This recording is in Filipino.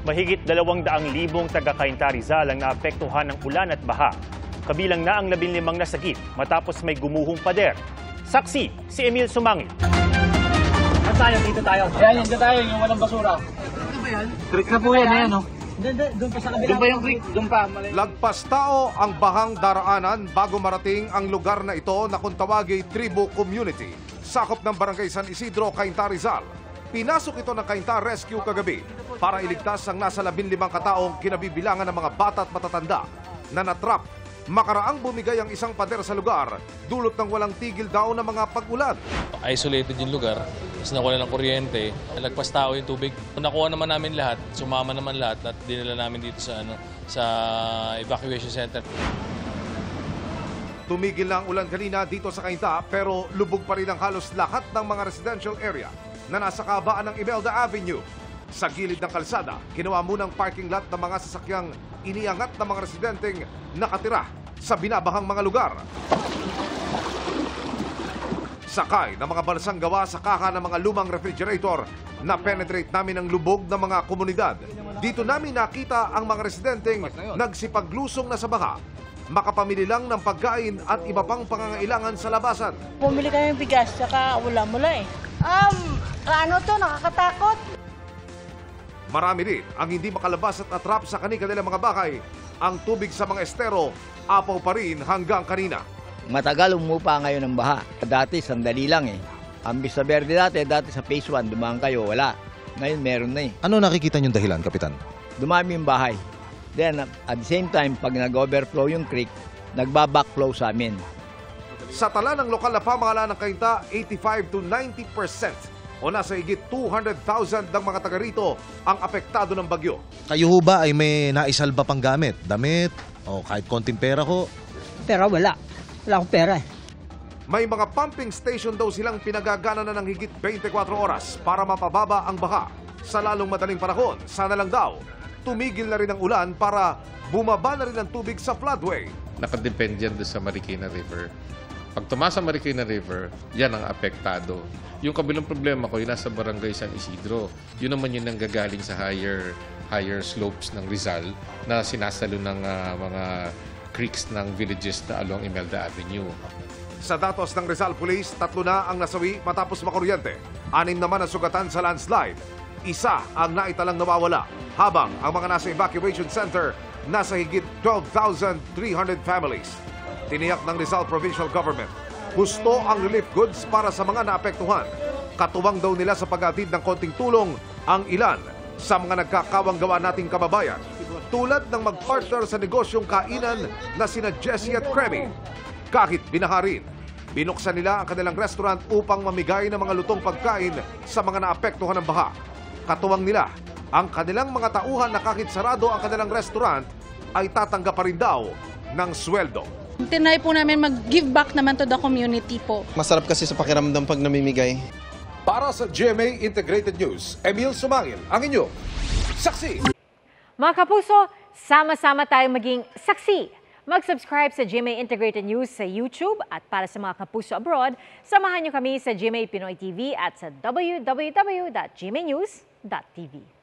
Mahigit 200,000 taga-Cainta Rizal ang naapektuhan ng ulan at baha. Kabilang na ang 15 nasagip matapos may gumuhong pader. Saksi, si Emil Sumangil. Dito tayo. Ayan, dito tayo, yung walang basura. Ano ba yan? Creek na po yan, ayan, no? Doon pa sa kabila. Doon ba yung creek? Doon pa. Lagpas tao ang bahang daraanan bago marating ang lugar na ito na kung tawagay Tribu Community. Sakop ng Barangay San Isidro, Cainta Rizal. Pinasok ito ng Cainta Rescue kagabi para iligtas ang nasa 15 kataong kinabibilangan ng mga bata at matatanda na natrap. Makaraang bumigay ang isang pader sa lugar, dulot ng walang tigil daw ng mga pag-ulan. Isolated yung lugar, kasi nawala ng kuryente, nagpas tao yung tubig. Nakuha naman namin lahat, sumama naman lahat at dinala namin dito sa evacuation center. Tumigil na ang ulan kanina dito sa Cainta pero lubog pa rin ang halos lahat ng mga residential area na nasa kabaan ng Imelda Avenue. Sa gilid ng kalsada, ginawa munang parking lot ng mga sasakyang iniangat ng mga residenteng nakatira sa binabahang mga lugar. Sakay ng mga balsang gawa sa kaha ng mga lumang refrigerator na penetrate namin ang lubog ng mga komunidad. Dito namin nakita ang mga residenteng nagsipaglusong na sa baha. Makapamili lang ng pagkain at iba pang pangangailangan sa labasan. Bumili kami ng bigas, saka wala-mula eh. Nakakatakot. Marami rin ang hindi makalabas at atrap sa kanilang mga bahay. Ang tubig sa mga estero, apaw pa rin hanggang kanina. Matagal umupa ngayon ng baha. Dati, sandali lang eh. Ang Vista Verde dati sa Phase 1, dumaan kayo, wala. Ngayon, meron na eh. Ano nakikita niyong dahilan, Kapitan? Dumami yung bahay. Then, at the same time, pag nag-overflow yung creek, nagba-backflow sa amin. Sa tala ng lokal na pamahalaan ng Cainta, 85 to 90% o nasa higit 200,000 ng mga taga rito ang apektado ng bagyo. Kayo ho ba ay may naisalba pang gamit? Damit? O kahit konting pera ho? Pero wala. Wala akong pera eh. May mga pumping station daw silang pinagagana na ng higit 24 oras para mapababa ang baha. Sa lalong madaling panahon, sana lang daw, tumigil na rin ang ulan para bumaba na rin ang tubig sa floodway. Nakadepende yan doon sa Marikina River. Pag tumaas sa Marikina River, yan ang apektado. Yung kabilang problema ko, yung nasa Barangay San Isidro, yun naman yung nanggagaling sa higher slopes ng Rizal na sinasalo ng mga creeks ng villages na along Imelda Avenue. Sa datos ng Rizal Police, 3 na ang nasawi matapos makuryente. 6 naman ang sugatan sa landslide. 1 ang naitalang nawawala, habang ang mga nasa evacuation center nasa higit 12,300 families. Tiniyak ng Rizal Provincial Government, gusto ang relief goods para sa mga naapektuhan. Katuwang daw nila sa pag-atid ng konting tulong ang ilan sa mga nagkakawang gawa nating kababayan, tulad ng mag-partner sa negosyong kainan na sina Jessie at Kremi. Kahit binaharin, binuksan nila ang kanilang restaurant upang mamigay ng mga lutong pagkain sa mga naapektuhan ng baha. Katuwang nila, ang kanilang mga tauhan na kahit sarado ang kanilang restaurant ay tatanggap pa rin daw ng sweldo. Tinry po namin mag-give back naman to the community po. Masarap kasi sa pakiramdam pag namimigay. Para sa GMA Integrated News, Emil Sumangil, ang inyo, saksi. Mga kapuso, sama-sama tayong maging saksi. Mag-subscribe sa GMA Integrated News sa YouTube at para sa mga kapuso abroad, samahan niyo kami sa GMA Pinoy TV at sa www.gmanews.tv.